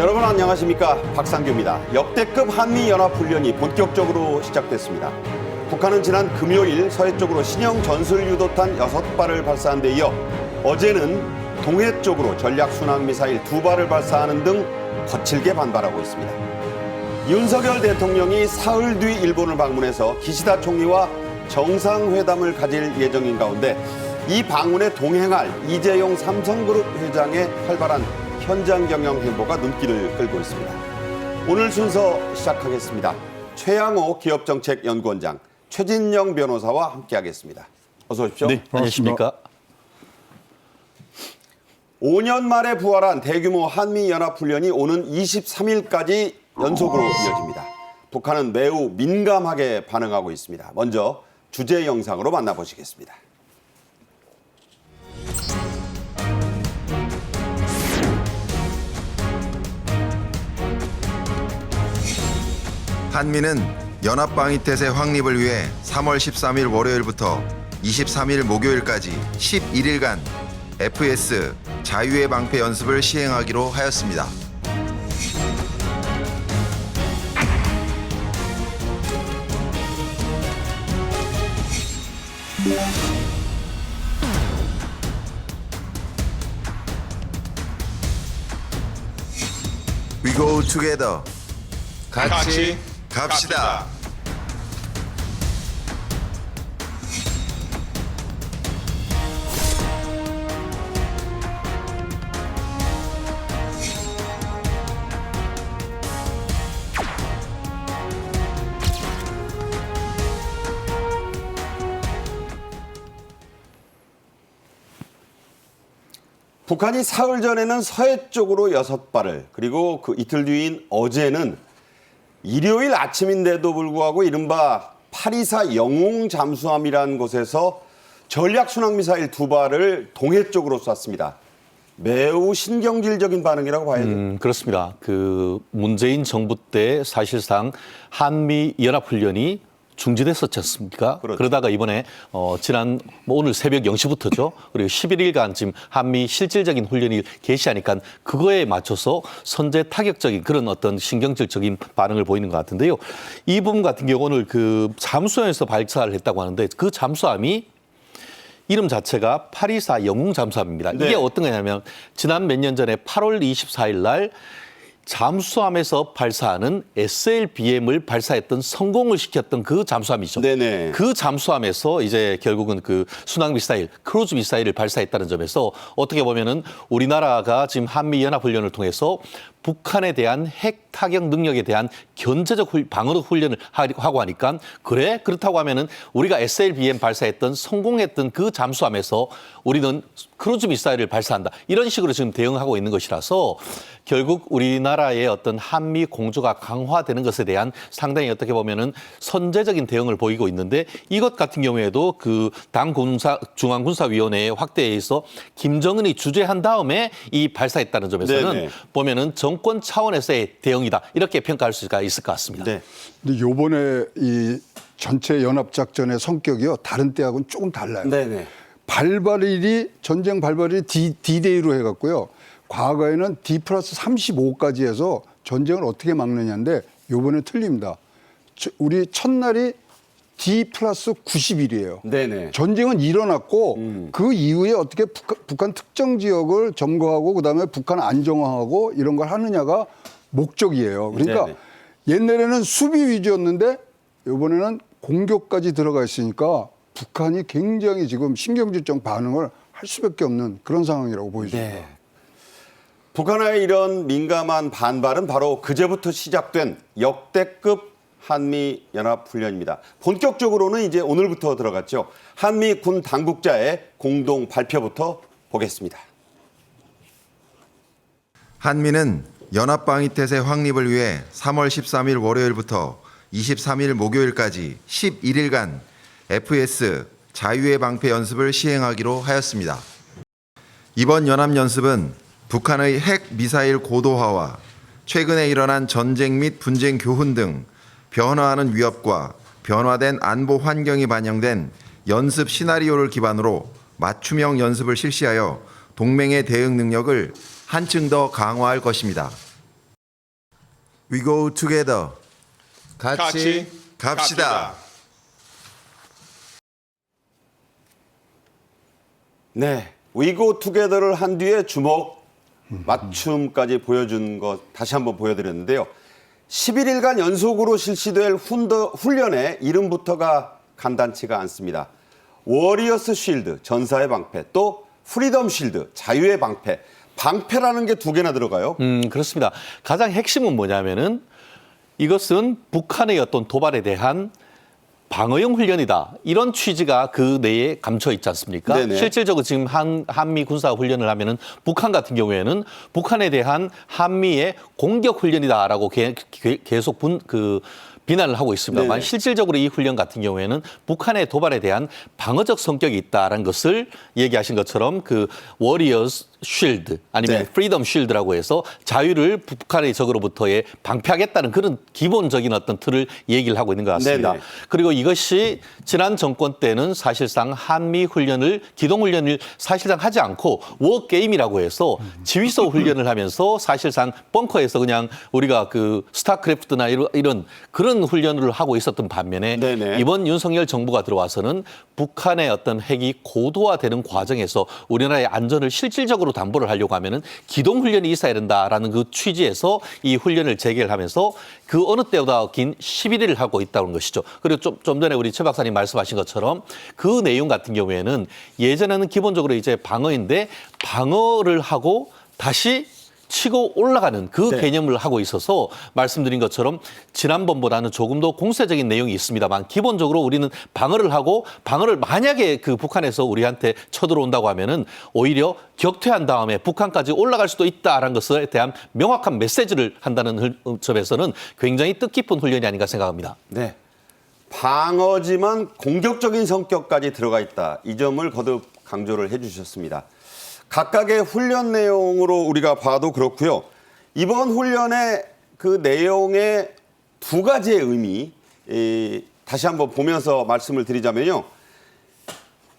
여러분 안녕하십니까, 박상규입니다. 역대급 한미연합훈련이 본격적으로 시작됐습니다. 북한은 지난 금요일 서해 쪽으로 신형 전술유도탄 6발을 발사한 데 이어 어제는 동해 쪽으로 전략순항미사일 2발을 발사하는 등 거칠게 반발하고 있습니다. 윤석열 대통령이 사흘 뒤 일본을 방문해서 기시다 총리와 정상회담을 가질 예정인 가운데 이 방문에 동행할 이재용 삼성그룹 회장의 활발한 현장 경영 행보가 눈길을 끌고 있습니다. 오늘 순서 시작하겠습니다. 최양호 기업정책연구원장, 최진영 변호사와 함께하겠습니다. 어서 오십시오. 네, 안녕하십니까. 5년 만에 부활한 대규모 한미연합훈련이 오는 23일까지 연속으로 이어집니다. 북한은 매우 민감하게 반응하고 있습니다. 먼저 주제 영상으로 만나보시겠습니다. 한미는 연합방위태세 확립을 위해 3월 13일 월요일부터 23일 목요일까지 11일간 FS 자유의 방패 연습을 시행하기로 하였습니다. We go together. 같이 갑시다. 북한이 사흘 전에는 서해 쪽으로 6발을, 그리고 그 이틀 뒤인 어제는 일요일 아침인데도 불구하고 이른바 824 영웅 잠수함이라는 곳에서 전략순항미사일 2발을 동해 쪽으로 쐈습니다. 매우 신경질적인 반응이라고 봐야죠. 그렇습니다. 문재인 정부 때 사실상 한미 연합훈련이 중지됐었지 않습니까? 그렇죠. 그러다가 이번에 지난 오늘 새벽 0시부터죠. 그리고 11일간 지금 한미 실질적인 훈련이 개시하니까 그거에 맞춰서 선제 타격적인 그런 어떤 신경질적인 반응을 보이는 것 같은데요. 이 부분 같은 경우 오늘 잠수함에서 발사를 했다고 하는데 그 잠수함이 이름 자체가 824 영웅 잠수함입니다. 네. 이게 어떤 거냐면 지난 몇 년 전에 8월 24일 날 잠수함에서 발사하는 SLBM을 발사했던 성공을 시켰던 그 잠수함이죠. 네네. 그 잠수함에서 이제 결국은 순항 미사일, 크루즈 미사일을 발사했다는 점에서 어떻게 보면은 우리나라가 지금 한미 연합 훈련을 통해서 북한에 대한 핵 타격 능력에 대한 견제적 방어 훈련을 하고 하니까 그렇다고 하면은 우리가 SLBM 발사했던 성공했던 그 잠수함에서 우리는 크루즈 미사일을 발사한다. 이런 식으로 지금 대응하고 있는 것이라서 결국 우리나라의 어떤 한미 공조가 강화되는 것에 대한 상당히 어떻게 보면은 선제적인 대응을 보이고 있는데 이것 같은 경우에도 당 중앙군사위원회의 확대에 의해서 김정은이 주재한 다음에 이 발사했다는 점에서는 네네. 보면은 정권 차원에서의 대응이다. 이렇게 평가할 수가 있을 것 같습니다. 네. 근데 요번에 이 전체 연합작전의 성격이요. 다른 때하고는 조금 달라요. 네네. 전쟁 발발일이 D-Day로 해갖고요. 과거에는 D+35까지 해서 전쟁을 어떻게 막느냐인데 요번에 틀립니다. 우리 첫날이 D+90일이에요. 네네. 전쟁은 일어났고 그 이후에 어떻게 북한 특정 지역을 점거하고 그다음에 북한 안정화하고 이런 걸 하느냐가 목적이에요. 그러니까 네네. 옛날에는 수비 위주였는데 이번에는 공격까지 들어가 있으니까 북한이 굉장히 지금 신경질적 반응을 할 수밖에 없는 그런 상황이라고 보여집니다. 네. 북한의 이런 민감한 반발은 바로 그제부터 시작된 역대급 한미연합훈련입니다. 본격적으로는 이제 오늘부터 들어갔죠. 한미 군 당국자의 공동 발표부터 보겠습니다. 한미는 연합방위태세 확립을 위해 3월 13일 월요일부터 23일 목요일까지 11일간 FS 자유의 방패 연습을 시행하기로 하였습니다. 이번 연합연습은 북한의 핵 미사일 고도화와 최근에 일어난 전쟁 및 분쟁 교훈 등 변화하는 위협과 변화된 안보 환경이 반영된 연습 시나리오를 기반으로 맞춤형 연습을 실시하여 동맹의 대응 능력을 한층 더 강화할 것입니다. We go together. 같이 갑시다. 네, We Go Together를 한 뒤에 주먹 맞춤까지 보여준 것 다시 한번 보여드렸는데요. 11일간 연속으로 실시될 훈련의 이름부터가 간단치가 않습니다. 워리어스 쉴드, 전사의 방패, 또 프리덤 쉴드, 자유의 방패. 방패라는 게 두 개나 들어가요. 그렇습니다. 가장 핵심은 뭐냐면은 이것은 북한의 어떤 도발에 대한 방어용 훈련이다. 이런 취지가 그 내에 감춰 있지 않습니까? 네네. 실질적으로 지금 한미 군사 훈련을 하면은 북한 같은 경우에는 북한에 대한 한미의 공격 훈련이다라고 계속 비난을 하고 있습니다만 네네. 실질적으로 이 훈련 같은 경우에는 북한의 도발에 대한 방어적 성격이 있다라는 것을 얘기하신 것처럼 그 워리어스 쉴드 아니면 네. 프리덤 쉴드라고 해서 자유를 북한의 적으로부터의 방패하겠다는 그런 기본적인 어떤 틀을 얘기를 하고 있는 것 같습니다. 네네. 그리고 이것이 지난 정권 때는 사실상 한미 훈련을 기동 훈련을 사실상 하지 않고 워 게임이라고 해서 지휘소 훈련을 하면서 사실상 벙커에서 그냥 우리가 그 스타크래프트나 이런 그런 훈련을 하고 있었던 반면에 네네. 이번 윤석열 정부가 들어와서는 북한의 어떤 핵이 고도화되는 과정에서 우리나라의 안전을 실질적으로 담보를 하려고 하면은 기동 훈련이 있어야 된다라는 그 취지에서 이 훈련을 재개를 하면서 그 어느 때보다 긴 11일을 하고 있다는 것이죠. 그리고 좀 전에 우리 최 박사님 말씀하신 것처럼 그 내용 같은 경우에는 예전에는 기본적으로 이제 방어인데 방어를 하고 다시 치고 올라가는 그 네. 개념을 하고 있어서 말씀드린 것처럼 지난번보다는 조금 더 공세적인 내용이 있습니다만 기본적으로 우리는 방어를 하고 방어를 만약에 그 북한에서 우리한테 쳐들어온다고 하면은 오히려 격퇴한 다음에 북한까지 올라갈 수도 있다라는 것에 대한 명확한 메시지를 한다는 점에서는 굉장히 뜻깊은 훈련이 아닌가 생각합니다. 네. 방어지만 공격적인 성격까지 들어가 있다. 이 점을 거듭 강조를 해 주셨습니다. 각각의 훈련 내용으로 우리가 봐도 그렇고요. 이번 훈련의 그 내용의 두 가지의 의미 다시 한번 보면서 말씀을 드리자면요.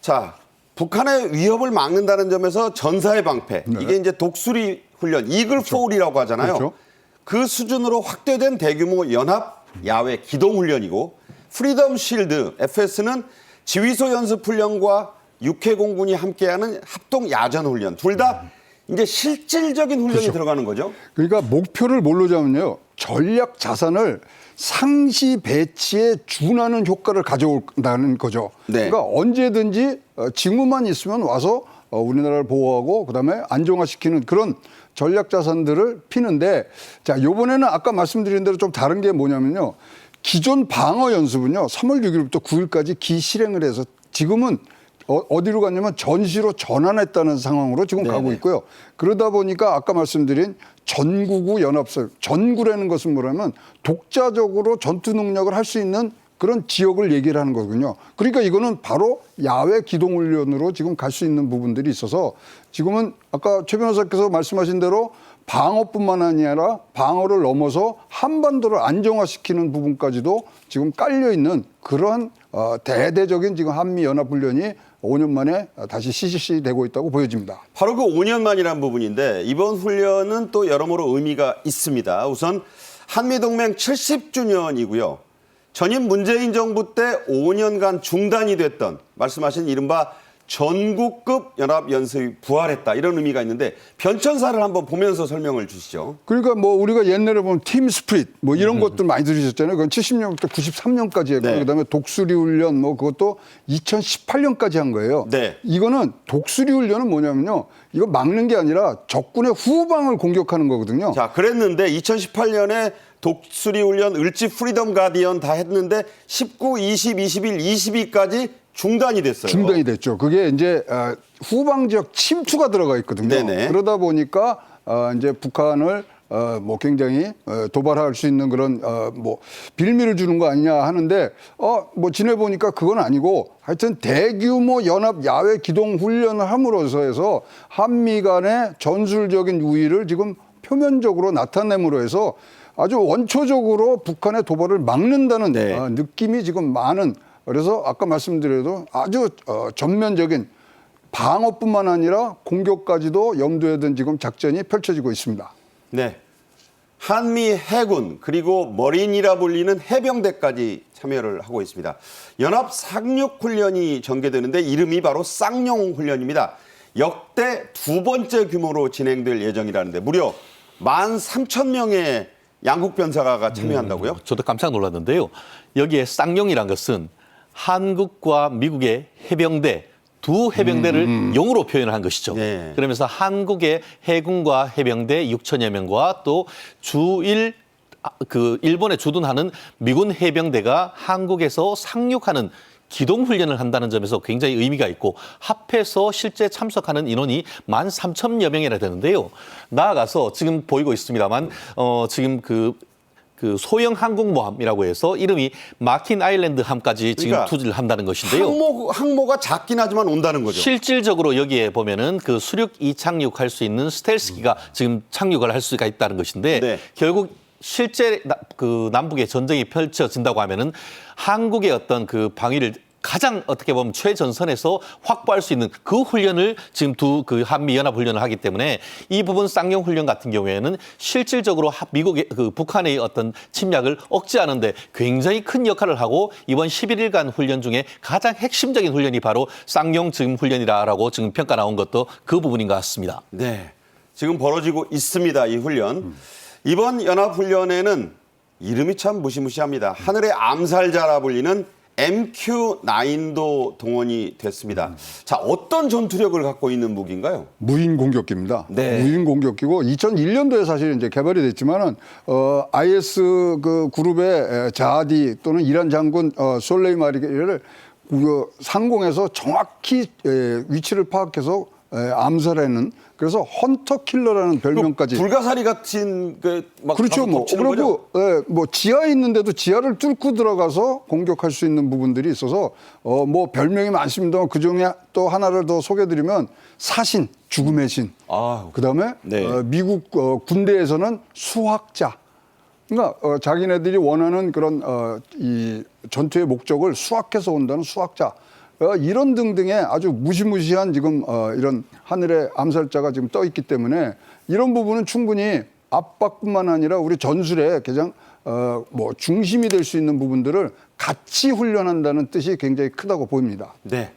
자, 북한의 위협을 막는다는 점에서 전사의 방패. 네. 이게 이제 독수리 훈련, 이글폴이라고 하잖아요. 그렇죠. 그 수준으로 확대된 대규모 연합 야외 기동 훈련이고 프리덤 쉴드 FS는 지휘소 연습 훈련과 육해 공군이 함께하는 합동 야전 훈련. 둘 다 이제 실질적인 훈련이 그렇죠. 들어가는 거죠. 그러니까 목표를 뭘로 잡으면요. 전략 자산을 상시 배치에 준하는 효과를 가져온다는 거죠. 네. 그러니까 언제든지 징후만 있으면 와서 우리나라를 보호하고 그다음에 안정화시키는 그런 전략 자산들을 피는데 자, 요번에는 아까 말씀드린 대로 좀 다른 게 뭐냐면요. 기존 방어 연습은요. 3월 6일부터 9일까지 기실행을 해서 지금은 어디로 갔냐면 전시로 전환했다는 상황으로 지금 네네. 가고 있고요. 그러다 보니까 아까 말씀드린 전구구 연합설, 전구라는 것은 뭐냐면 독자적으로 전투 능력을 할 수 있는 그런 지역을 얘기를 하는 거거든요. 그러니까 이거는 바로 야외 기동훈련으로 지금 갈 수 있는 부분들이 있어서 지금은 아까 최 변호사께서 말씀하신 대로 방어뿐만 아니라 방어를 넘어서 한반도를 안정화시키는 부분까지도 지금 깔려 있는 그러한 대대적인 지금 한미 연합훈련이 5년 만에 다시 실시되고 있다고 보여집니다. 바로 그 5년 만이라는 부분인데 이번 훈련은 또 여러모로 의미가 있습니다. 우선 한미동맹 70주년이고요. 전임 문재인 정부 때 5년간 중단이 됐던 말씀하신 이른바 전국급 연합연습이 부활했다. 이런 의미가 있는데 변천사를 한번 보면서 설명을 주시죠. 그러니까 뭐 우리가 옛날에 보면 팀 스프릿 뭐 이런 것들 많이 들으셨잖아요. 그건 70년부터 93년까지 했고 네. 그다음에 독수리 훈련 뭐 그것도 2018년까지 한 거예요. 네. 이거는 독수리 훈련은 뭐냐면요. 이거 막는 게 아니라 적군의 후방을 공격하는 거거든요. 자, 그랬는데 2018년에 독수리 훈련, 을지 프리덤 가디언 다 했는데 19, 20, 21, 22까지 중단이 됐어요. 중단이 됐죠. 그게 이제 후방 지역 침투가 들어가 있거든요. 네네. 그러다 보니까 이제 북한을 뭐 굉장히 도발할 수 있는 그런 뭐 빌미를 주는 거 아니냐 하는데 뭐 지내보니까 그건 아니고 하여튼 대규모 연합 야외 기동 훈련을 함으로써 해서 한미 간의 전술적인 우위를 지금 표면적으로 나타냄으로 해서 아주 원초적으로 북한의 도발을 막는다는 네. 느낌이 지금 많은 그래서 아까 말씀드려도 아주 전면적인 방어뿐만 아니라 공격까지도 염두에 둔 지금 작전이 펼쳐지고 있습니다. 네. 한미 해군 그리고 머린이라 불리는 해병대까지 참여를 하고 있습니다. 연합 상륙 훈련이 전개되는데 이름이 바로 쌍용 훈련입니다. 역대 두 번째 규모로 진행될 예정이라는데 무려 13,000명의 양국 변사가가 참여한다고요? 저도 깜짝 놀랐는데요. 여기에 쌍용이란 것은 한국과 미국의 해병대 두 해병대를 용으로 표현을 한 것이죠. 네. 그러면서 한국의 해군과 해병대 6천여 명과 또 일본에 주둔하는 미군 해병대가 한국에서 상륙하는 기동훈련을 한다는 점에서 굉장히 의미가 있고 합해서 실제 참석하는 인원이 13,000여 명이나 되는데요. 나아가서 지금 보이고 있습니다만 지금 그 소형 항공모함이라고 해서 이름이 마킨 아일랜드 함까지 지금 그러니까 투지를 한다는 것인데요. 항모가 작긴 하지만 온다는 거죠. 실질적으로 여기에 보면은 그 수륙 이착륙할 수 있는 스텔스기가 지금 착륙을 할 수가 있다는 것인데 네. 결국 실제 그 남북의 전쟁이 펼쳐진다고 하면은 한국의 어떤 그 방위를 가장 어떻게 보면 최전선에서 확보할 수 있는 그 훈련을 지금 두 그 한미 연합 훈련을 하기 때문에 이 부분 쌍용 훈련 같은 경우에는 실질적으로 미국의 그 북한의 어떤 침략을 억제하는데 굉장히 큰 역할을 하고 이번 11일간 훈련 중에 가장 핵심적인 훈련이 바로 쌍용 지금 훈련이라고 지금 평가 나온 것도 그 부분인 것 같습니다. 네, 지금 벌어지고 있습니다. 이 훈련. 이번 연합훈련에는 이름이 참 무시무시합니다. 하늘의 암살자라 불리는 MQ-9도 동원이 됐습니다. 자, 어떤 전투력을 갖고 있는 무기인가요? 무인 공격기입니다. 네. 무인 공격기고 2001년도에 사실 이제 개발이 됐지만은 IS 그 그룹의 자하디 또는 이란 장군 솔레이마니를 상공에서 정확히 위치를 파악해서 암살하는 그래서 헌터 킬러라는 별명까지. 불가사리 같은 막 그렇죠. 뭐 그리고 뭐 지하에 있는데도 지하를 뚫고 들어가서 공격할 수 있는 부분들이 있어서 뭐 별명이 많습니다만 그 중에 또 하나를 더 소개해드리면 사신, 죽음의 신. 아유. 그다음에 네. 미국 군대에서는 수학자. 그러니까 자기네들이 원하는 그런 이 전투의 목적을 수학해서 온다는 수학자. 이런 등등의 아주 무시무시한 지금 이런 하늘의 암살자가 지금 떠 있기 때문에 이런 부분은 충분히 압박뿐만 아니라 우리 전술의 가장 뭐 중심이 될 수 있는 부분들을 같이 훈련한다는 뜻이 굉장히 크다고 보입니다. 네.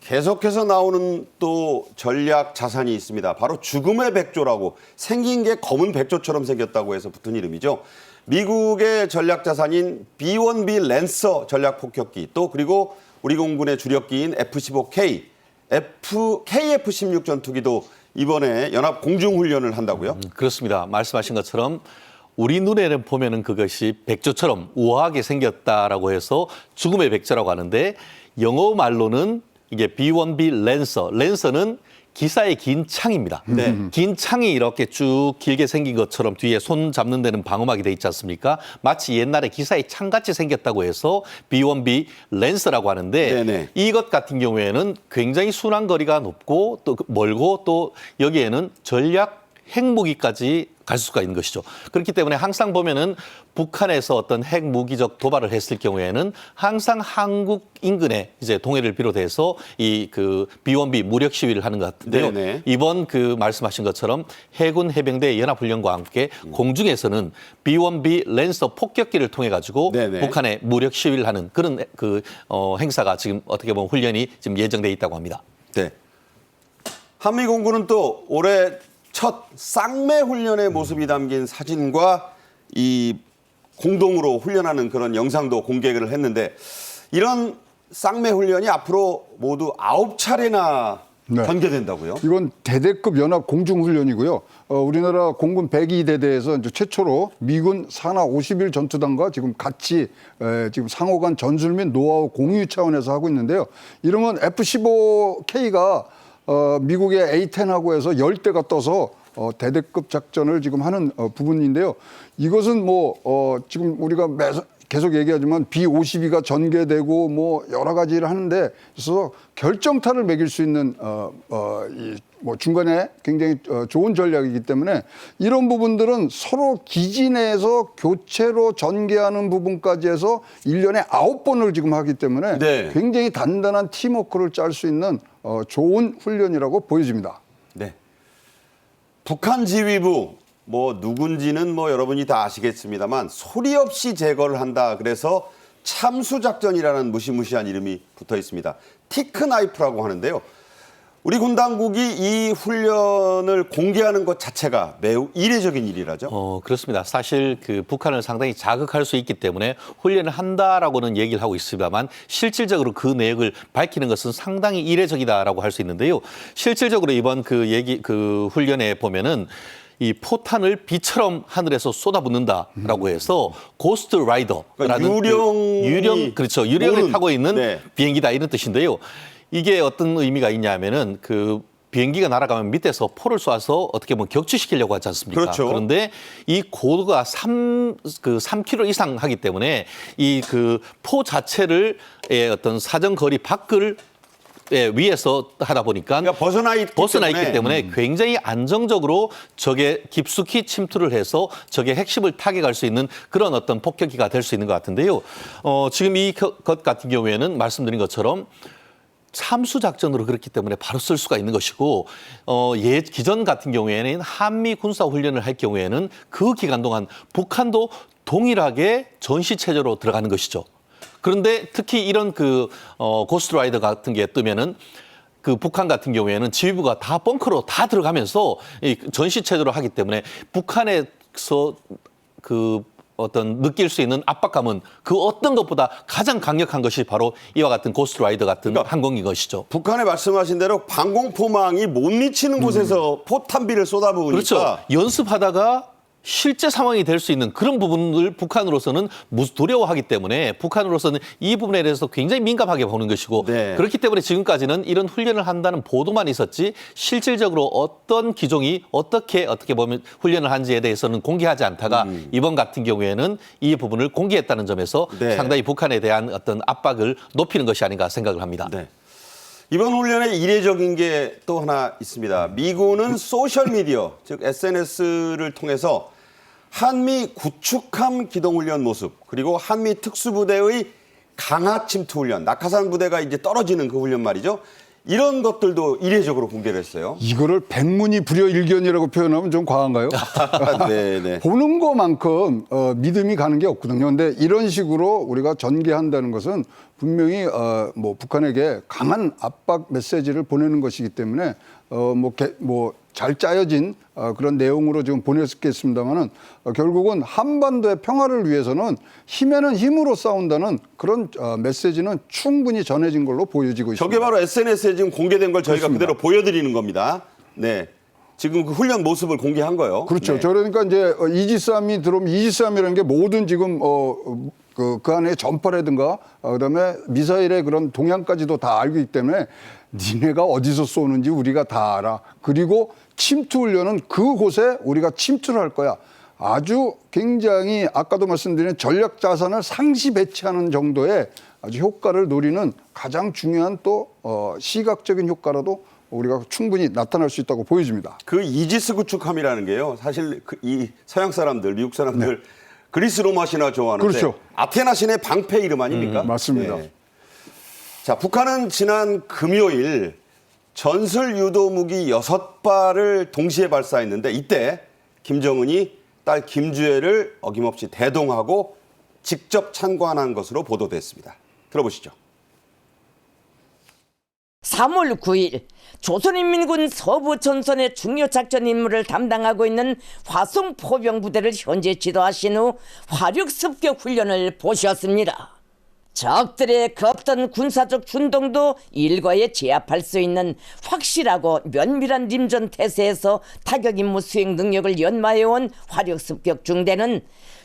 계속해서 나오는 또 전략 자산이 있습니다. 바로 죽음의 백조라고 생긴 게 검은 백조처럼 생겼다고 해서 붙은 이름이죠. 미국의 전략 자산인 B-1B 랜서 전략 폭격기 또 그리고 우리 공군의 주력기인 F-15K, KF-16 전투기도 이번에 연합 공중훈련을 한다고요? 그렇습니다. 말씀하신 것처럼 우리 눈에는 보면은 그것이 백조처럼 우아하게 생겼다라고 해서 죽음의 백조라고 하는데 영어 말로는 이게 B-1B 랜서, 랜서는 기사의 긴 창입니다. 네. 긴 창이 이렇게 쭉 길게 생긴 것처럼 뒤에 손 잡는 데는 방어막이 돼 있지 않습니까? 마치 옛날에 기사의 창같이 생겼다고 해서 B-1B 랜서라고 하는데 네네. 이것 같은 경우에는 굉장히 순항 거리가 높고 또 멀고 또 여기에는 전략 핵무기까지 갈 수가 있는 것이죠. 그렇기 때문에 항상 보면은 북한에서 어떤 핵무기적 도발을 했을 경우에는 항상 한국 인근에 이제 동해를 비롯해서 이 그 B-1B 무력 시위를 하는 것 같은데요. 네네. 이번 그 말씀하신 것처럼 해군 해병대 연합훈련과 함께 공중에서는 B-1B 랜서 폭격기를 통해 가지고 네네. 북한에 무력 시위를 하는 그런 행사가 지금 어떻게 보면 훈련이 지금 예정돼 있다고 합니다. 네. 한미 공군은 또 올해 첫 쌍매 훈련의 모습이 담긴 사진과 이 공동으로 훈련하는 그런 영상도 공개를 했는데 이런 쌍매 훈련이 앞으로 모두 9차례나 네. 전개된다고요? 이건 대대급 연합 공중훈련이고요. 우리나라 공군 102대대에서 이제 최초로 미군 산하 51 전투단과 지금 같이 지금 상호간 전술 및 노하우 공유 차원에서 하고 있는데요. 이러면 F-15K가 미국의 A-10하고 해서 10대가 떠서 대대급 작전을 지금 하는 부분인데요. 이것은 뭐 지금 우리가 계속 얘기하지만 B-52가 전개되고 뭐 여러 가지를 하는데 있어서 결정타를 매길 수 있는 뭐 중간에 굉장히 좋은 전략이기 때문에 이런 부분들은 서로 기지 내에서 교체로 전개하는 부분까지 해서 1년에 9번을 지금 하기 때문에 네. 굉장히 단단한 팀워크를 짤 수 있는 좋은 훈련이라고 보여집니다. 네. 북한 지휘부 뭐 누군지는 뭐 여러분이 다 아시겠습니다만 소리 없이 제거를 한다. 그래서 참수작전이라는 무시무시한 이름이 붙어 있습니다. 티크나이프라고 하는데요. 우리 군 당국이 이 훈련을 공개하는 것 자체가 매우 이례적인 일이라죠. 그렇습니다. 사실 그 북한을 상당히 자극할 수 있기 때문에 훈련을 한다라고는 얘기를 하고 있습니다만 실질적으로 그 내역을 밝히는 것은 상당히 이례적이다라고 할 수 있는데요. 실질적으로 이번 그 훈련에 보면은 이 포탄을 비처럼 하늘에서 쏟아붓는다라고 해서 고스트 라이더라는 그러니까 그렇죠. 유령을 모는, 타고 있는 네. 비행기다 이런 뜻인데요. 이게 어떤 의미가 있냐면은 그 비행기가 날아가면 밑에서 포를 쏴서 어떻게 보면 격추시키려고 하지 않습니까? 그렇죠. 그런데 이 고도가 3km 이상 하기 때문에 이 그 포 자체를 어떤 사정 거리 밖을 위에서 하다 보니까 그러니까 벗어나 있기 때문에 굉장히 안정적으로 적에 깊숙이 침투를 해서 적의 핵심을 타격할 수 있는 그런 어떤 폭격기가 될 수 있는 것 같은데요. 지금 이 것 같은 경우에는 말씀드린 것처럼 참수 작전으로 그렇기 때문에 바로 쓸 수가 있는 것이고 기존 같은 경우에는 한미 군사 훈련을 할 경우에는 그 기간 동안 북한도 동일하게 전시 체제로 들어가는 것이죠. 그런데 특히 이런 고스트라이더 같은 게 뜨면은 그 북한 같은 경우에는 지휘부가 다 벙커로 다 들어가면서 이 전시 체제로 하기 때문에 북한에서 어떤 느낄 수 있는 압박감은 그 어떤 것보다 가장 강력한 것이 바로 이와 같은 고스트라이더 같은 그러니까 항공기인 것이죠. 북한에 말씀하신 대로 방공포망이 못 미치는 곳에서 포탄비를 쏟아부으니까 그렇죠. 연습하다가 실제 상황이 될 수 있는 그런 부분을 북한으로서는 두려워하기 때문에 북한으로서는 이 부분에 대해서 굉장히 민감하게 보는 것이고 네. 그렇기 때문에 지금까지는 이런 훈련을 한다는 보도만 있었지 실질적으로 어떤 기종이 어떻게 보면 훈련을 한지에 대해서는 공개하지 않다가 이번 같은 경우에는 이 부분을 공개했다는 점에서 네. 상당히 북한에 대한 어떤 압박을 높이는 것이 아닌가 생각을 합니다. 네. 이번 훈련에 이례적인 게 또 하나 있습니다. 미군은 소셜미디어, 즉 SNS를 통해서 한미 구축함 기동훈련 모습, 그리고 한미 특수부대의 강화 침투 훈련, 낙하산 부대가 이제 떨어지는 그 훈련 말이죠. 이런 것들도 이례적으로 공개를 했어요. 이거를 백문이 불여일견이라고 표현하면 좀 과한가요? 네. 보는 것만큼 믿음이 가는 게 없거든요. 그런데 이런 식으로 우리가 전개한다는 것은 분명히 뭐 북한에게 강한 압박 메시지를 보내는 것이기 때문에 잘 짜여진 그런 내용으로 지금 보냈겠습니다만은 결국은 한반도의 평화를 위해서는 힘에는 힘으로 싸운다는 그런 메시지는 충분히 전해진 걸로 보여지고 있습니다. 저게 바로 SNS에 지금 공개된 걸 저희가 그렇습니다. 그대로 보여드리는 겁니다. 네. 지금 그 훈련 모습을 공개한 거예요. 그렇죠. 네. 그러니까 이제 이지스함이 들어오면 이지스함이라는 게 모든 지금 그 안에 전파라든가 그다음에 미사일의 그런 동향까지도 다 알고 있기 때문에 니네가 어디서 쏘는지 우리가 다 알아. 그리고 침투 훈련은 그곳에 우리가 침투를 할 거야. 아주 굉장히 아까도 말씀드린 전략 자산을 상시 배치하는 정도의 아주 효과를 노리는 가장 중요한 또 시각적인 효과라도 우리가 충분히 나타날 수 있다고 보여집니다. 그 이지스 구축함이라는 게요. 사실 이 서양 사람들, 미국 사람들 그리스 로마 신화 좋아하는데 그렇죠. 아테나 신의 방패 이름 아닙니까? 맞습니다. 네. 자, 북한은 지난 금요일 전술 유도 무기 6발을 동시에 발사했는데 이때 김정은이 딸 김주애를 어김없이 대동하고 직접 참관한 것으로 보도됐습니다. 들어보시죠. 3월 9일 조선인민군 서부 전선의 중요 작전 임무를 담당하고 있는 화성 포병 부대를 현재 지도하신 후 화력 습격 훈련을 보셨습니다. 적들의 그 어떤 군사적 준동도 일과에 제압할 수 있는 확실하고 면밀한 림전 태세에서 타격 임무 수행 능력을 연마해온 화력 습격 중대는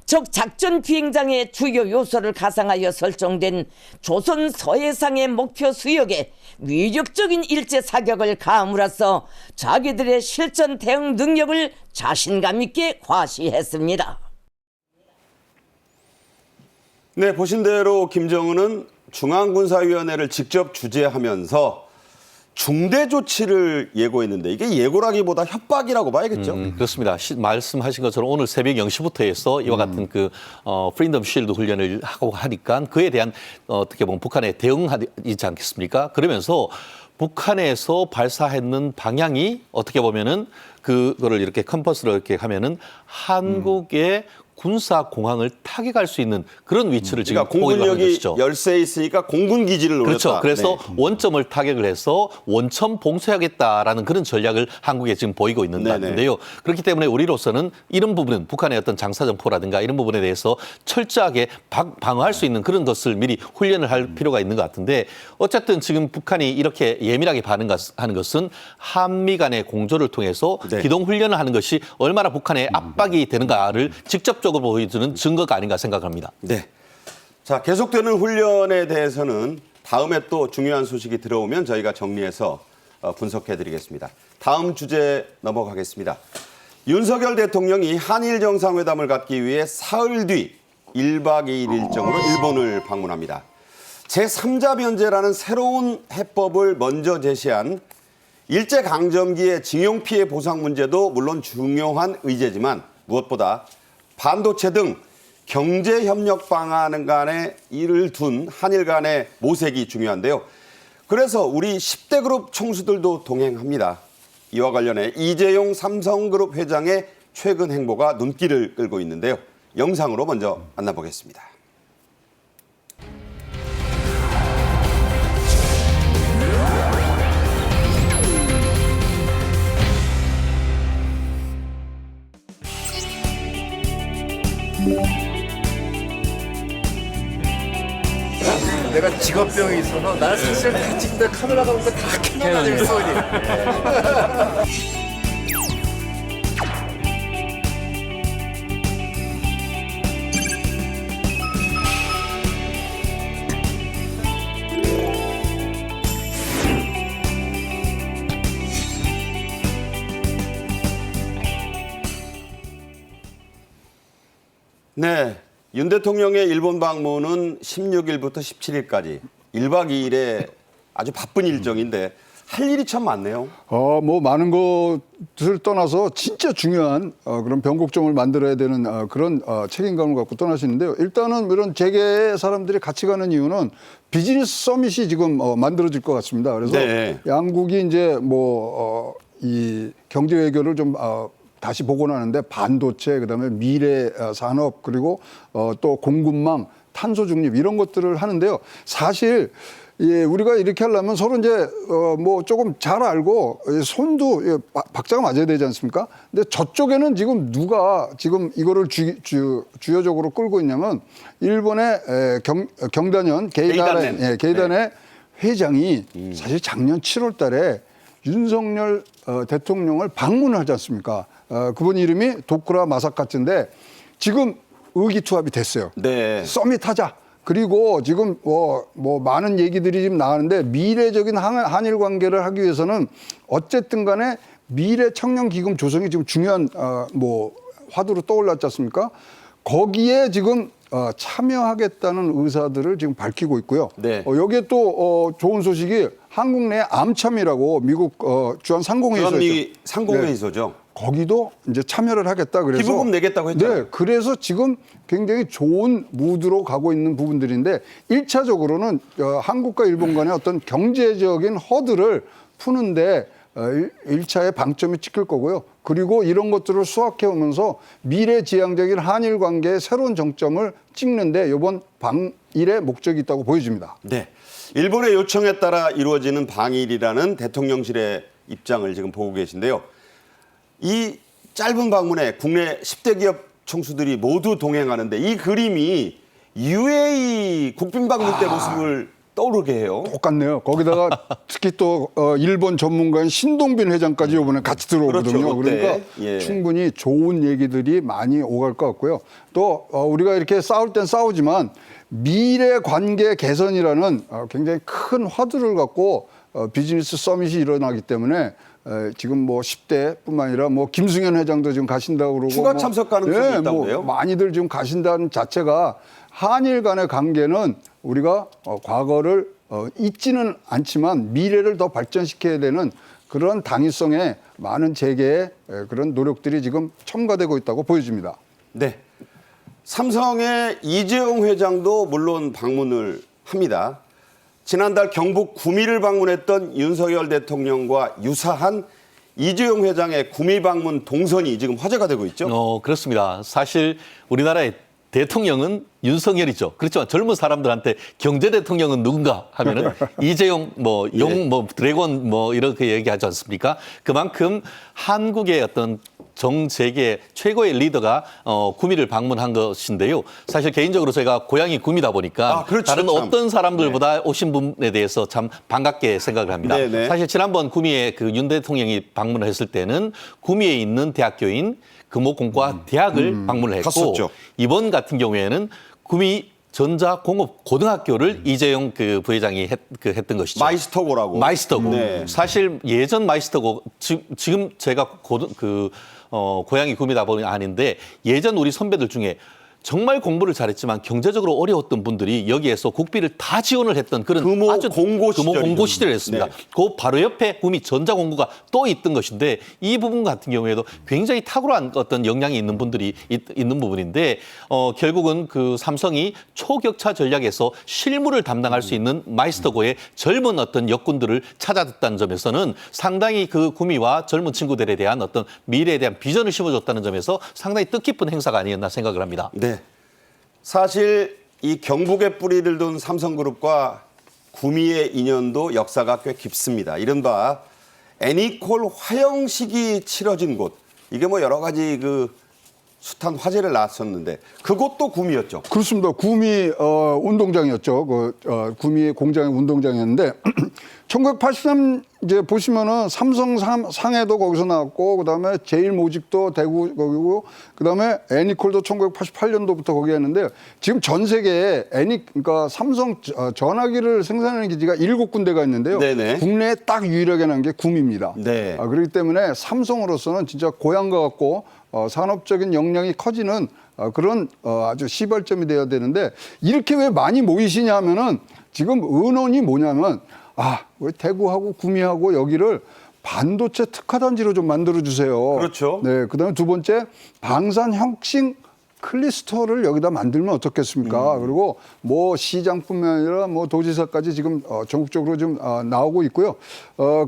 적 작전 비행장의 주요 요소를 가상하여 설정된 조선 서해상의 목표 수역에 위력적인 일제 사격을 가함으로써 자기들의 실전 대응 능력을 자신감 있게 과시했습니다. 네, 보신 대로 김정은은 중앙군사위원회를 직접 주재하면서 중대 조치를 예고했는데 이게 예고라기보다 협박이라고 봐야겠죠. 그렇습니다. 말씀하신 것처럼 오늘 새벽 0시부터 해서 이와 같은 프리덤 쉴드 훈련을 하고 하니까 그에 대한 어떻게 보면 북한의 대응하지 않겠습니까? 그러면서 북한에서 발사했는 방향이 어떻게 보면은 그거를 이렇게 컴퍼스로 이렇게 하면은 한국의 군사 공항을 타격할 수 있는 그런 위치를 지금 그러니까 보고 있는 공군력이 것이죠. 열세에 있으니까 공군 기지를 노렸다. 그렇죠. 그래서 네. 원점을 타격을 해서 원천 봉쇄하겠다라는 그런 전략을 한국에 지금 보이고 있는 것 네네. 같은데요. 그렇기 때문에 우리로서는 이런 부분은 북한의 어떤 장사정포라든가 이런 부분에 대해서 철저하게 방어할 수 있는 그런 것을 미리 훈련을 할 필요가 있는 것 같은데 어쨌든 지금 북한이 이렇게 예민하게 반응하는 것은 한미 간의 공조를 통해서 네. 기동 훈련을 하는 것이 얼마나 북한의 압박이 되는가를 직접적으로 보여주는 증거가 아닌가 생각합니다. 네. 자, 계속되는 훈련에 대해서는 다음에 또 중요한 소식이 들어오면 저희가 정리해서 분석해 드리겠습니다. 다음 주제 넘어가겠습니다. 윤석열 대통령이 한일 정상회담을 갖기 위해 사흘 뒤 1박 2일 일정으로 일본을 방문합니다. 제3자 변제라는 새로운 해법을 먼저 제시한 일제강점기의 징용 피해 보상 문제도 물론 중요한 의제지만 무엇보다 반도체 등 경제협력 방안 간에 이를 둔 한일 간의 모색이 중요한데요. 그래서 우리 10대 그룹 총수들도 동행합니다. 이와 관련해 이재용 삼성그룹 회장의 최근 행보가 눈길을 끌고 있는데요. 영상으로 먼저 만나보겠습니다. 내가 직업병이 있어서 나는 사실 다 찍는데 카메라가 오니까 다 캐나다를 써니. 네, 윤 대통령의 일본 방문은 16일부터 17일까지 1박 2일의 아주 바쁜 일정인데 할 일이 참 많네요. 뭐 많은 것을 떠나서 진짜 중요한 그런 변곡점을 만들어야 되는 그런 책임감을 갖고 떠나시는데요. 일단은 이런 재계 사람들이 같이 가는 이유는 비즈니스 서밋이 지금 만들어질 것 같습니다. 그래서 네. 양국이 이제 이 경제 외교를 좀 다시 복원하는데 반도체, 그다음에 미래 산업, 그리고 또 공급망, 탄소 중립 이런 것들을 하는데요. 사실 우리가 이렇게 하려면 서로 이제 뭐 조금 잘 알고 손도 박자가 맞아야 되지 않습니까? 근데 저쪽에는 지금 누가 지금 이거를 주요적으로 끌고 있냐면 일본의 경단현 게이단의 회장이 사실 작년 7월 달에 윤석열 대통령을 방문을 하지 않습니까? 그분 이름이 도쿠라 마사카츠인데 지금 의기투합이 됐어요. 네. 서밋 하자. 그리고 지금 뭐 많은 얘기들이 지금 나왔는데 미래적인 한일 관계를 하기 위해서는 어쨌든 간에 미래 청년 기금 조성이 지금 중요한 뭐 화두로 떠올랐지 않습니까? 거기에 지금 참여하겠다는 의사들을 지금 밝히고 있고요. 네. 여기에 또 좋은 소식이 한국 내 암참이라고 미국 주한 상공회의소 주한미 상공회의소죠. 거기도 이제 참여를 하겠다 그래서 기부금 내겠다고 했잖아요. 네, 그래서 지금 굉장히 좋은 무드로 가고 있는 부분들인데 1차적으로는 한국과 일본 간의 어떤 경제적인 허들을 푸는데 1차의 방점이 찍힐 거고요. 그리고 이런 것들을 수확해 오면서 미래지향적인 한일 관계의 새로운 정점을 찍는데 이번 방일의 목적이 있다고 보여집니다. 네. 일본의 요청에 따라 이루어지는 방일이라는 대통령실의 입장을 지금 보고 계신데요. 이 짧은 방문에 국내 10대 기업 총수들이 모두 동행하는데 이 그림이 UAE 국빈 방문 때 모습을 떠오르게 해요. 똑같네요. 거기다가 특히 또 일본 전문가인 신동빈 회장까지 이번에 같이 들어오거든요. 그렇죠, 그때. 그러니까 예. 충분히 좋은 얘기들이 많이 오갈 것 같고요. 또 우리가 이렇게 싸울 땐 싸우지만 미래 관계 개선이라는 굉장히 큰 화두를 갖고 비즈니스 서밋이 일어나기 때문에 지금 뭐 10대뿐만 아니라 뭐 김승현 회장도 지금 가신다고 그러고 추가 참석 가능성이 있다고요? 많이들 지금 가신다는 자체가 한일 간의 관계는 우리가 과거를 잊지는 않지만 미래를 더 발전시켜야 되는 그런 당위성의 많은 재계의 그런 노력들이 지금 첨가되고 있다고 보여집니다. 네. 삼성의 이재용 회장도 물론 방문을 합니다. 지난달 경북 구미를 방문했던 윤석열 대통령과 유사한 이재용 회장의 구미 방문 동선이 지금 화제가 되고 있죠. 그렇습니다. 사실 우리나라의 대통령은 윤석열이죠. 그렇지만 젊은 사람들한테 경제 대통령은 누군가 하면은 이재용, 드래곤 이렇게 얘기하지 않습니까? 그만큼 한국의 어떤 정세계 최고의 리더가 구미를 방문한 것인데요. 사실 개인적으로 제가 고향이 구미다 보니까 그렇죠, 다른 참. 어떤 사람들보다 오신 분에 대해서 참 반갑게 생각을 합니다. 네네. 사실 지난번 구미에 그 윤 대통령이 방문을 했을 때는 구미에 있는 대학교인 금호공과 대학을 방문을 했고 갔었죠. 이번 같은 경우에는 구미 전자공업고등학교를 이재용 그 부회장이 했던 것이죠. 마이스터고라고. 마이스터고. 네. 사실 예전 마이스터고 지금 제가 고향이 구미다 보니 아닌데 예전 우리 선배들 중에 정말 공부를 잘했지만 경제적으로 어려웠던 분들이 여기에서 국비를 다 지원을 했던 그런 금호 공고 금호 공고 시절이었습니다. 네. 그 바로 옆에 구미 전자공고가 또 있던 것인데 이 부분 같은 경우에도 굉장히 탁월한 어떤 역량이 있는 분들이 있는 부분인데 결국은 그 삼성이 초격차 전략에서 실무를 담당할 수 있는 마이스터고의 젊은 어떤 역군들을 찾아듣다는 점에서는 상당히 그 구미와 젊은 친구들에 대한 어떤 미래에 대한 비전을 심어줬다는 점에서 상당히 뜻깊은 행사가 아니었나 생각을 합니다. 네. 사실 이 경북의 뿌리를 둔 삼성그룹과 구미의 인연도 역사가 꽤 깊습니다. 이른바 애니콜 화영식이 치러진 곳. 이게 뭐 여러 가지 그 숱한 화제를 낳았었는데 그곳도 구미였죠. 그렇습니다. 구미 운동장이었죠. 구미 공장의 운동장이었는데 1983 이제 보시면은 삼성 상해도 거기서 나왔고 그다음에 제일 모직도 대구 거기고 그다음에 애니콜도 1988년도부터 거기 했는데 지금 전 세계에 그러니까 삼성 전화기를 생산하는 기지가 7군데가 있는데요. 네네. 국내에 딱 유일하게 난 게 구미입니다. 네. 그렇기 때문에 삼성으로서는 진짜 고향과 같고 산업적인 역량이 커지는 그런 아주 시발점이 돼야 되는데 이렇게 왜 많이 모이시냐 하면은 지금 의논이 뭐냐면 왜 대구하고 구미하고 여기를 반도체 특화단지로 좀 만들어주세요. 그렇죠. 네, 그다음에 두 번째 방산 혁신 클리스터를 여기다 만들면 어떻겠습니까? 그리고 뭐 시장뿐만 아니라 뭐 도지사까지 지금 전국적으로 좀 나오고 있고요.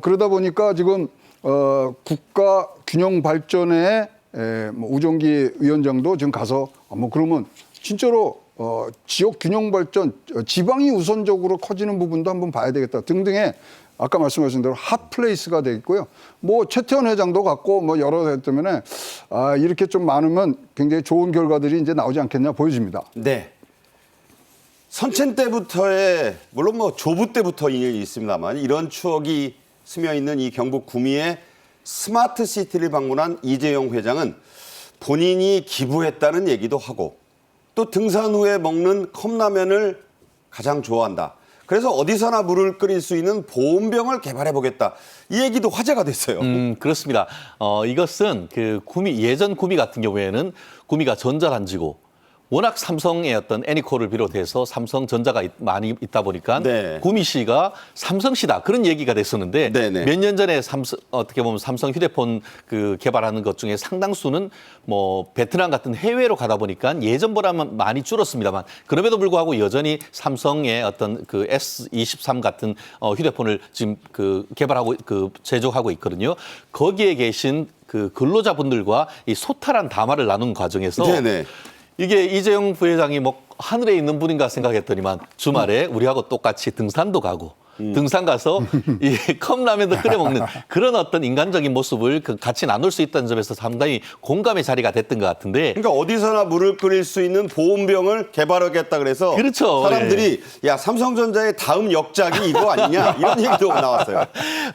그러다 보니까 지금 국가 균형 발전에 뭐 우종기 위원장도 지금 가서 그러면 진짜로 지역 균형 발전, 지방이 우선적으로 커지는 부분도 한번 봐야 되겠다 등등의 아까 말씀하신 대로 핫플레이스가 되겠고요. 뭐 최태원 회장도 갔고 뭐 여러 해 때문에 이렇게 좀 많으면 굉장히 좋은 결과들이 이제 나오지 않겠냐 보여집니다. 네. 선첸 때부터의 물론 뭐 조부 때부터 인연이 있습니다만 이런 추억이 스며 있는 이 경북 구미의 스마트 시티를 방문한 이재용 회장은 본인이 기부했다는 얘기도 하고 또 등산 후에 먹는 컵라면을 가장 좋아한다. 그래서 어디서나 물을 끓일 수 있는 보온병을 개발해 보겠다. 이 얘기도 화제가 됐어요. 그렇습니다. 이것은 그 예전 구미 같은 경우에는 구미가 전자단지고 워낙 삼성의 어떤 애니콜을 비롯해서 삼성전자가 많이 있다 보니까 네. 구미시가 삼성시다 그런 얘기가 됐었는데 네네. 몇 년 전에 어떻게 보면 삼성 휴대폰 그 개발하는 것 중에 상당수는 뭐 베트남 같은 해외로 가다 보니까 예전보다는 많이 줄었습니다만 그럼에도 불구하고 여전히 삼성의 어떤 그 S23 같은 휴대폰을 지금 그 개발하고 제조하고 있거든요. 거기에 계신 그 근로자분들과 이 소탈한 담화를 나눈 과정에서 네네. 이게 이재용 부회장이 뭐 하늘에 있는 분인가 생각했더니만 주말에 우리하고 똑같이 등산도 가고 등산 가서 이 컵라면도 끓여 먹는 그런 어떤 인간적인 모습을 같이 나눌 수 있다는 점에서 상당히 공감의 자리가 됐던 것 같은데 그러니까 어디서나 물을 끓일 수 있는 보온병을 개발하겠다 그래서 그렇죠. 사람들이 야 삼성전자의 다음 역작이 이거 아니냐 이런 얘기도 나왔어요.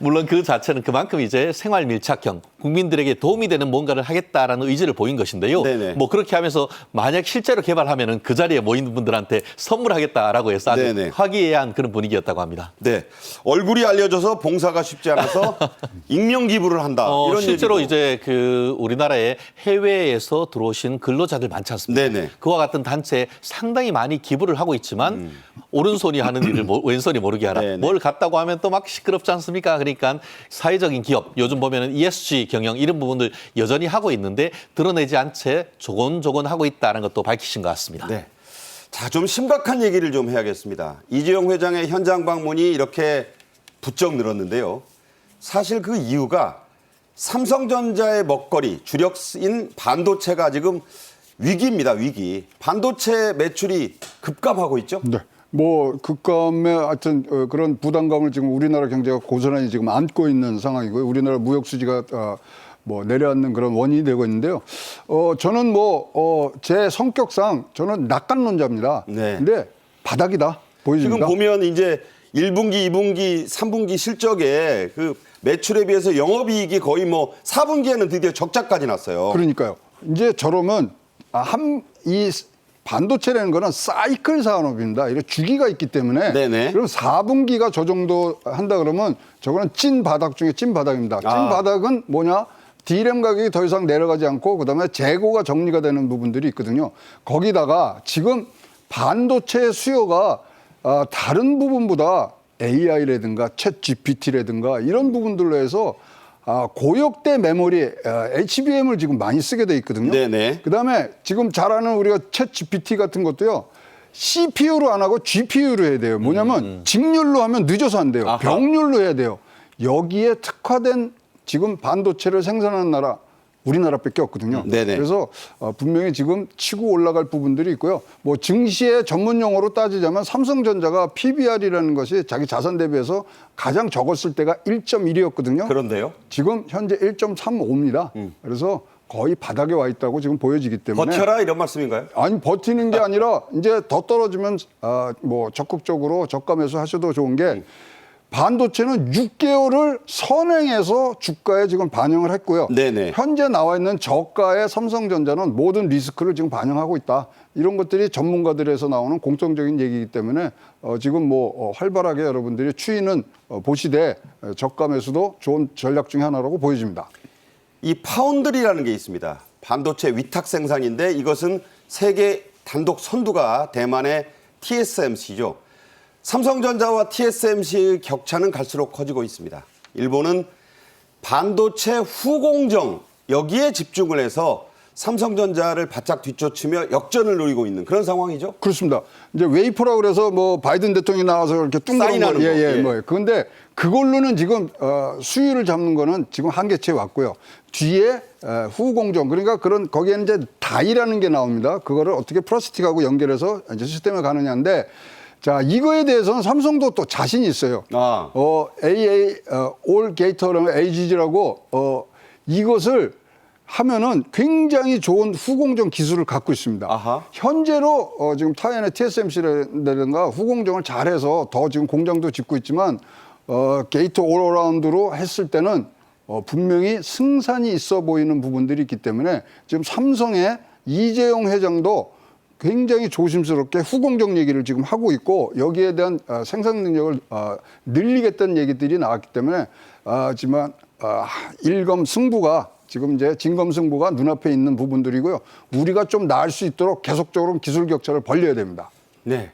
물론 그 자체는 그만큼 이제 생활 밀착형 국민들에게 도움이 되는 뭔가를 하겠다라는 의지를 보인 것인데요. 네네. 뭐 그렇게 하면서 만약 실제로 개발하면은 그 자리에 모인 분들한테 선물하겠다라고 해서 아주 네네. 화기애애한 그런 분위기였다고 합니다. 네, 얼굴이 알려져서 봉사가 쉽지 않아서 익명 기부를 한다. 이런 실제로 얘기도. 이제 그 우리나라에 해외에서 들어오신 근로자들 많지 않습니까? 네네. 그와 같은 단체에 상당히 많이 기부를 하고 있지만 오른손이 하는 일을 왼손이 모르게 하라. 네네. 뭘 갔다고 하면 또 막 시끄럽지 않습니까? 그러니까 사회적인 기업, 요즘 보면은 ESG 경영 이런 부분들 여전히 하고 있는데 드러내지 않채 조곤조곤 하고 있다는 것도 밝히신 것 같습니다. 네. 자, 좀 심각한 얘기를 좀 해야겠습니다. 이재용 회장의 현장 방문이 이렇게 부쩍 늘었는데요. 사실 그 이유가 삼성전자의 먹거리, 주력인 반도체가 지금 위기입니다, 위기. 반도체 매출이 급감하고 있죠? 네. 뭐 급감에 하여튼 그런 부담감을 지금 우리나라 경제가 고스란히 지금 안고 있는 상황이고요. 우리나라 무역 수지가 뭐 내려앉는 그런 원인이 되고 있는데요. 저는 뭐 제 성격상 저는 낙관론자입니다. 네. 근데 바닥이다 보여집니다. 지금 보면 이제 1분기, 2분기, 3분기 실적에 그 매출에 비해서 영업이익이 거의 뭐 4분기에는 드디어 적자까지 났어요. 그러니까요. 이제 저러면 이 반도체라는 거는 사이클 산업입니다. 이게 주기가 있기 때문에 네네. 그럼 4분기가 저 정도 한다 그러면 저거는 찐 바닥 중에 찐 바닥입니다. 찐 바닥은 뭐냐? D램 가격이 더 이상 내려가지 않고 그다음에 재고가 정리가 되는 부분들이 있거든요. 거기다가 지금 반도체 수요가 다른 부분보다 AI라든가 챗 GPT라든가 이런 부분들로 해서 고역대 메모리 HBM을 지금 많이 쓰게 돼 있거든요. 네네. 그다음에 지금 잘 아는 우리가 챗 GPT 같은 것도요. CPU로 안 하고 GPU로 해야 돼요. 뭐냐면 직률로 하면 늦어서 안 돼요. 아하. 병률로 해야 돼요. 여기에 특화된 지금 반도체를 생산하는 나라 우리나라밖에 없거든요. 네네. 그래서 분명히 지금 치고 올라갈 부분들이 있고요. 뭐 증시의 전문 용어로 따지자면 삼성전자가 PBR이라는 것이 자기 자산 대비해서 가장 적었을 때가 1.1이었거든요. 그런데요? 지금 현재 1.35입니다. 그래서 거의 바닥에 와 있다고 지금 보여지기 때문에 버텨라 이런 말씀인가요? 아니 버티는 게 아니라 이제 더 떨어지면 뭐 적극적으로 저가 매수하셔도 좋은 게 반도체는 6개월을 선행해서 주가에 지금 반영을 했고요. 네네. 현재 나와 있는 저가의 삼성전자는 모든 리스크를 지금 반영하고 있다. 이런 것들이 전문가들에서 나오는 공통적인 얘기이기 때문에 지금 뭐 활발하게 여러분들이 추이는 보시되 저가 매수도 좋은 전략 중에 하나라고 보여집니다. 이 파운드리라는 게 있습니다. 반도체 위탁 생산인데 이것은 세계 단독 선두가 대만의 TSMC죠. 삼성전자와 TSMC의 격차는 갈수록 커지고 있습니다. 일본은 반도체 후공정 여기에 집중을 해서 삼성전자를 바짝 뒤쫓으며 역전을 노리고 있는 그런 상황이죠. 그렇습니다. 이제 웨이퍼라고 그래서 뭐 바이든 대통령이 나와서 이렇게 둥그런 사인하는 거. 예. 뭐. 그런데 그걸로는 지금 수율을 잡는 거는 지금 한계치에 왔고요. 뒤에 후공정 그러니까 그런 거기에는 이제 다이라는 게 나옵니다. 그거를 어떻게 플라스틱하고 연결해서 이제 시스템에 가느냐인데 자 이거에 대해서는 삼성도 또 자신이 있어요. All Gate라는 AGG라고 이것을 하면은 굉장히 좋은 후공정 기술을 갖고 있습니다. 아하. 현재로 지금 타이완의 TSMC라든가 후공정을 잘해서 더 지금 공장도 짓고 있지만 게이트 올어라운드로 했을 때는 분명히 승산이 있어 보이는 부분들이 있기 때문에 지금 삼성의 이재용 회장도 굉장히 조심스럽게 후공정 얘기를 지금 하고 있고 여기에 대한 생산 능력을 늘리겠다는 얘기들이 나왔기 때문에 하지만 일검승부가 지금 이제 진검승부가 눈앞에 있는 부분들이고요. 우리가 좀 나을 수 있도록 계속적으로 기술 격차를 벌려야 됩니다. 네.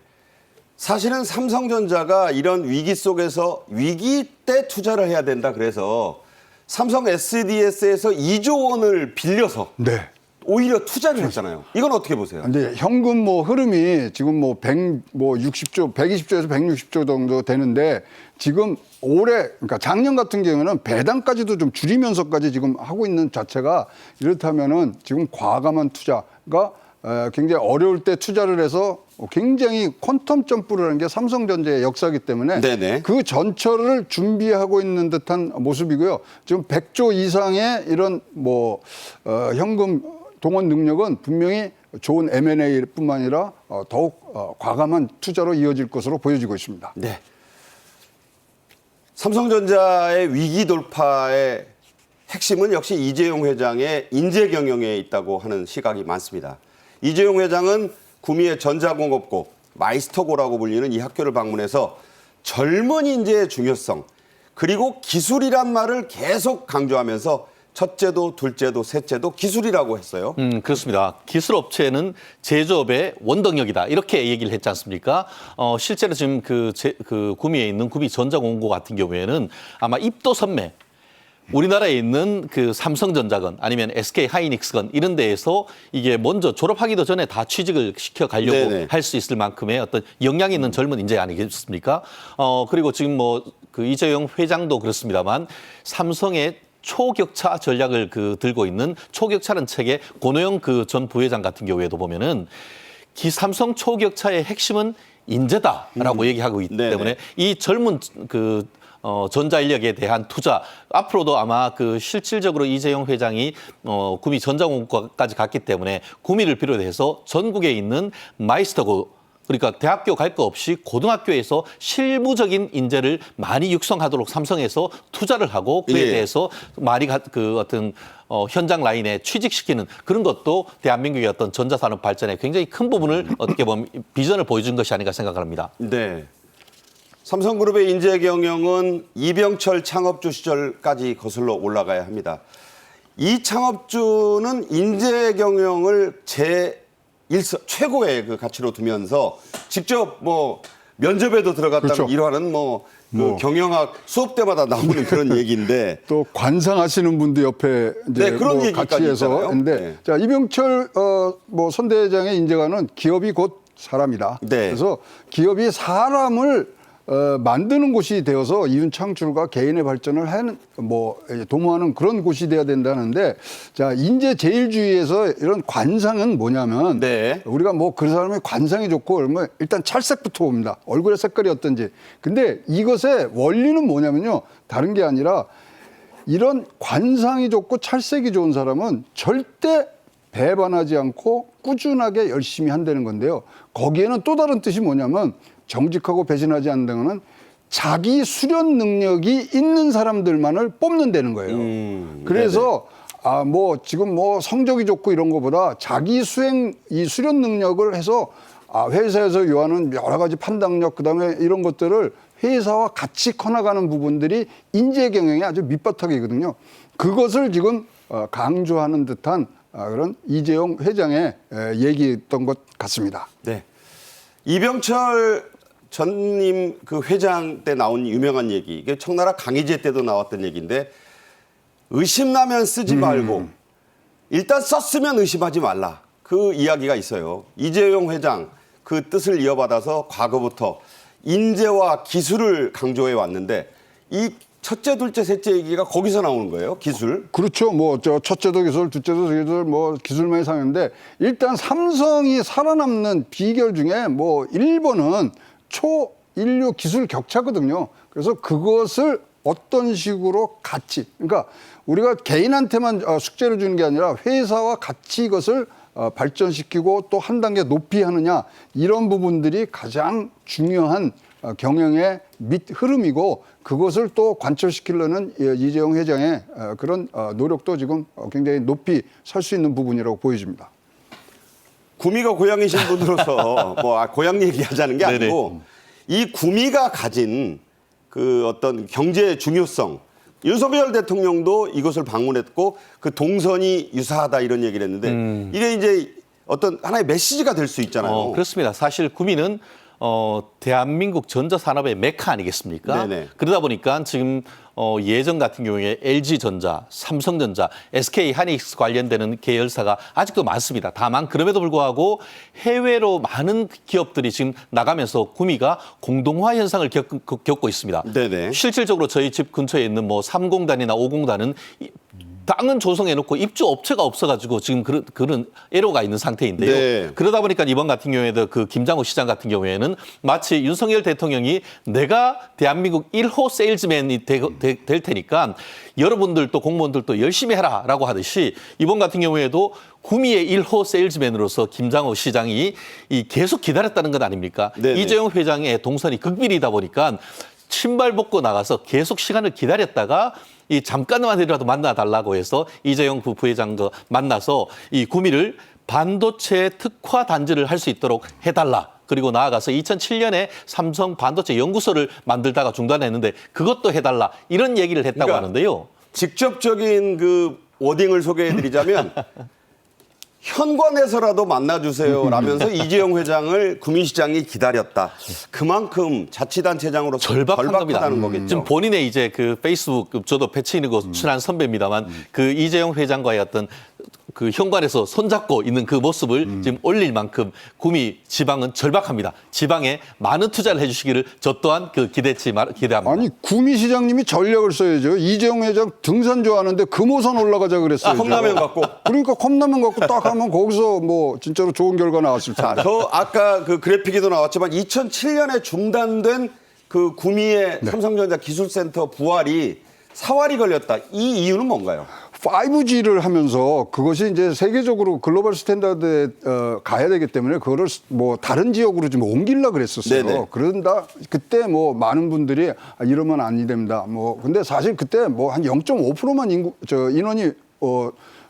사실은 삼성전자가 이런 위기 속에서 위기 때 투자를 해야 된다. 그래서 삼성 SDS에서 2조 원을 빌려서 네. 오히려 투자를 했잖아요. 이건 어떻게 보세요? 근데 현금 뭐 흐름이 지금 뭐 120조, 120조에서 160조 정도 되는데 지금 올해 그러니까 작년 같은 경우에는 배당까지도 좀 줄이면서까지 지금 하고 있는 자체가 이렇다면은 지금 과감한 투자가 굉장히 어려울 때 투자를 해서 굉장히 퀀텀 점프를 하는 게 삼성전자의 역사이기 때문에 네네. 그 전철을 준비하고 있는 듯한 모습이고요. 지금 100조 이상의 이런 뭐 현금 동원 능력은 분명히 좋은 M&A뿐만 아니라 더욱 과감한 투자로 이어질 것으로 보여지고 있습니다. 네. 삼성전자의 위기 돌파의 핵심은 역시 이재용 회장의 인재 경영에 있다고 하는 시각이 많습니다. 이재용 회장은 구미의 전자공업고 마이스터고라고 불리는 이 학교를 방문해서 젊은 인재의 중요성 그리고 기술이란 말을 계속 강조하면서 첫째도 둘째도 셋째도 기술이라고 했어요. 그렇습니다. 기술 업체는 제조업의 원동력이다. 이렇게 얘기를 했지 않습니까? 실제로 지금 그 구미에 있는 구미 전자공고 같은 경우에는 아마 입도 선매 우리나라에 있는 그 삼성전자건 아니면 SK 하이닉스건 이런 데에서 이게 먼저 졸업하기도 전에 다 취직을 시켜 가려고 네네. 할 수 있을 만큼의 어떤 역량 있는 젊은 인재 아니겠습니까? 그리고 지금 뭐 그 이재용 회장도 그렇습니다만 삼성의 초격차 전략을 들고 있는 초격차라는 책의 고노영 그 전 부회장 같은 경우에도 보면은 삼성 초격차의 핵심은 인재다라고 얘기하고 있기 네네. 때문에 이 젊은 전자인력에 대한 투자 앞으로도 아마 실질적으로 이재용 회장이 구미 전자공학과까지 갔기 때문에 구미를 비롯해서 전국에 있는 마이스터고 그러니까 대학교 갈 거 없이 고등학교에서 실무적인 인재를 많이 육성하도록 삼성에서 투자를 하고 그에 예. 대해서 많이 어떤 현장 라인에 취직시키는 그런 것도 대한민국의 어떤 전자산업 발전에 굉장히 큰 부분을 어떻게 보면 비전을 보여준 것이 아닌가 생각합니다. 네. 삼성그룹의 인재 경영은 이병철 창업주 시절까지 거슬러 올라가야 합니다. 이 창업주는 인재 경영을 최고의 그 가치로 두면서 직접 뭐 면접에도 들어갔다는 그렇죠. 일화는 그 경영학 수업 때마다 나오는 그런 얘기인데 또 관상하시는 분도 옆에 이제 네, 그런 얘기까지 같이 해서 있잖아요. 근데 네. 자 이병철 선대장의 인재관은 기업이 곧 사람이다. 네. 그래서 기업이 사람을 만드는 곳이 되어서 이윤 창출과 개인의 발전을 도모하는 그런 곳이 돼야 된다는데 자 인재 제일주의에서 이런 관상은 뭐냐면 네. 우리가 그 사람의 관상이 좋고 그러면 일단 찰색부터 봅니다. 얼굴의 색깔이 어떤지. 근데 이것의 원리는 뭐냐면요. 다른 게 아니라 이런 관상이 좋고 찰색이 좋은 사람은 절대 배반하지 않고 꾸준하게 열심히 한다는 건데요. 거기에는 또 다른 뜻이 뭐냐면 정직하고 배신하지 않는 것은 자기 수련 능력이 있는 사람들만을 뽑는다는 거예요. 그래서 지금 성적이 좋고 이런 것보다 자기 이 수련 능력을 해서 회사에서 요하는 여러 가지 판단력 그다음에 이런 것들을 회사와 같이 커나가는 부분들이 인재 경영의 아주 밑바탕이거든요. 그것을 지금 강조하는 듯한 그런 이재용 회장의 얘기였던 것 같습니다. 네. 이병철 전님 그 회장 때 나온 유명한 얘기, 이게 청나라 강희제 때도 나왔던 얘기인데 의심나면 쓰지 말고 일단 썼으면 의심하지 말라. 그 이야기가 있어요. 이재용 회장 그 뜻을 이어받아서 과거부터 인재와 기술을 강조해 왔는데 이 첫째, 둘째, 셋째 얘기가 거기서 나오는 거예요. 기술. 그렇죠. 첫째도 기술, 둘째도 기술, 기술만이 상했는데 일단 삼성이 살아남는 비결 중에 1번은 초인류 기술 격차거든요. 그래서 그것을 어떤 식으로 같이, 그러니까 우리가 개인한테만 숙제를 주는 게 아니라 회사와 같이 이것을 발전시키고 또 한 단계 높이 하느냐 이런 부분들이 가장 중요한 경영의 흐름이고 그것을 또 관철시키려는 이재용 회장의 그런 노력도 지금 굉장히 높이 설 수 있는 부분이라고 보여집니다. 구미가 고향이신 분으로서 고향 얘기하자는 게 네네. 아니고 이 구미가 가진 그 어떤 경제 중요성 윤석열 대통령도 이것을 방문했고 그 동선이 유사하다 이런 얘기를 했는데 이게 이제 어떤 하나의 메시지가 될 수 있잖아요. 그렇습니다. 사실 구미는 대한민국 전자산업의 메카 아니겠습니까? 네네. 그러다 보니까 지금 예전 같은 경우에 LG전자, 삼성전자, SK 하이닉스 관련되는 계열사가 아직도 많습니다. 다만 그럼에도 불구하고 해외로 많은 기업들이 지금 나가면서 구미가 공동화 현상을 겪고 있습니다. 네네. 실질적으로 저희 집 근처에 있는 3공단이나 5공단은 땅은 조성해놓고 입주 업체가 없어가지고 지금 그런 애로가 있는 상태인데요. 네. 그러다 보니까 이번 같은 경우에도 그 김장호 시장 같은 경우에는 마치 윤석열 대통령이 내가 대한민국 1호 세일즈맨이 될 테니까 여러분들도 공무원들도 열심히 해라라고 하듯이 이번 같은 경우에도 구미의 1호 세일즈맨으로서 김장호 시장이 계속 기다렸다는 것 아닙니까? 네네. 이재용 회장의 동선이 극비리다 보니까 신발 벗고 나가서 계속 시간을 기다렸다가 잠깐만이라도 만나달라고 해서 이재용 부회장과 만나서 이 구미를 반도체 특화 단지를 할 수 있도록 해달라. 그리고 나아가서 2007년에 삼성 반도체 연구소를 만들다가 중단했는데 그것도 해달라. 이런 얘기를 했다고 하는데요. 직접적인 그 워딩을 소개해드리자면 현관에서라도 만나주세요 라면서 이재용 회장을 구민시장이 기다렸다. 그만큼 자치단체장으로서 절박한 겁니다. 절박하다는 거겠죠. 지금 본인의 이제 그 페이스북 저도 패치 있는 거 친한 선배입니다만 그 이재용 회장과의 어떤 그 현관에서 손잡고 있는 그 모습을 지금 올릴 만큼 구미 지방은 절박합니다. 지방에 많은 투자를 해주시기를 저 또한 그 기대합니다. 아니 구미시장님이 전략을 써야죠. 이재용 회장 등산 좋아하는데 금호산 올라가자 그랬어요. 컵라면 갖고. 그러니까 컵라면 갖고 딱 하면 거기서 뭐 진짜로 좋은 결과 나왔을 텐데. 저 아까 그 그래픽에도 나왔지만 2007년에 중단된 그 구미의 삼성전자 기술센터 부활이 사활이 걸렸다. 이 이유는 뭔가요? 5G를 하면서 그것이 이제 세계적으로 글로벌 스탠다드에 가야 되기 때문에 그거를 뭐 다른 지역으로 좀 옮기려고 그랬었어요. 네네. 그런다 그때 뭐 많은 분들이 이러면 안 됩니다. 뭐 근데 사실 그때 뭐 한 0.5%만 인원이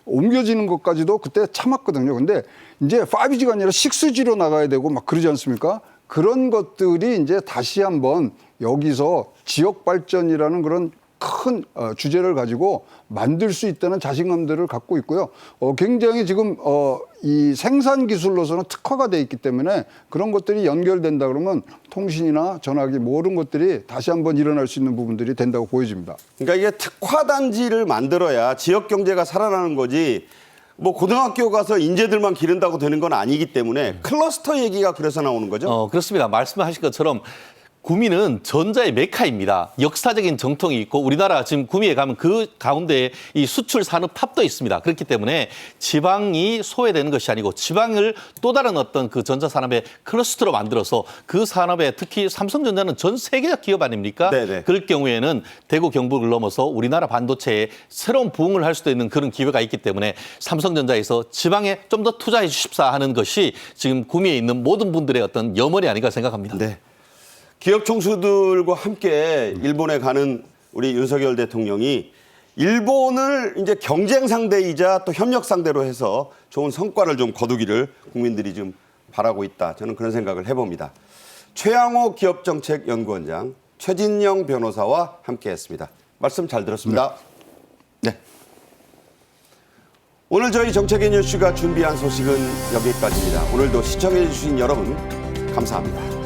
옮겨지는 것까지도 그때 참았거든요. 근데 이제 5G가 아니라 6G로 나가야 되고 막 그러지 않습니까? 그런 것들이 이제 다시 한번 여기서 지역 발전이라는 그런 큰 주제를 가지고 만들 수 있다는 자신감들을 갖고 있고요. 굉장히 지금 이 생산 기술로서는 특화가 돼 있기 때문에 그런 것들이 연결된다 그러면 통신이나 전화기 모든 것들이 다시 한번 일어날 수 있는 부분들이 된다고 보여집니다. 그러니까 이게 특화 단지를 만들어야 지역 경제가 살아나는 거지. 뭐 고등학교 가서 인재들만 기른다고 되는 건 아니기 때문에 클러스터 얘기가 그래서 나오는 거죠. 그렇습니다. 말씀하신 것처럼 구미는 전자의 메카입니다. 역사적인 정통이 있고 우리나라 지금 구미에 가면 그 가운데 이 수출 산업 탑도 있습니다. 그렇기 때문에 지방이 소외되는 것이 아니고 지방을 또 다른 어떤 그 전자 산업의 클러스터로 만들어서 그 산업에 특히 삼성전자는 전 세계적 기업 아닙니까? 네네. 그럴 경우에는 대구 경북을 넘어서 우리나라 반도체에 새로운 부흥을 할 수도 있는 그런 기회가 있기 때문에 삼성전자에서 지방에 좀 더 투자해 주십사 하는 것이 지금 구미에 있는 모든 분들의 어떤 염원이 아닌가 생각합니다. 네. 기업 총수들과 함께 일본에 가는 우리 윤석열 대통령이 일본을 이제 경쟁 상대이자 또 협력 상대로 해서 좋은 성과를 좀 거두기를 국민들이 좀 바라고 있다. 저는 그런 생각을 해봅니다. 최양호 기업정책연구원장, 최진영 변호사와 함께했습니다. 말씀 잘 들었습니다. 네. 오늘 저희 정책의 뉴스가 준비한 소식은 여기까지입니다. 오늘도 시청해 주신 여러분 감사합니다.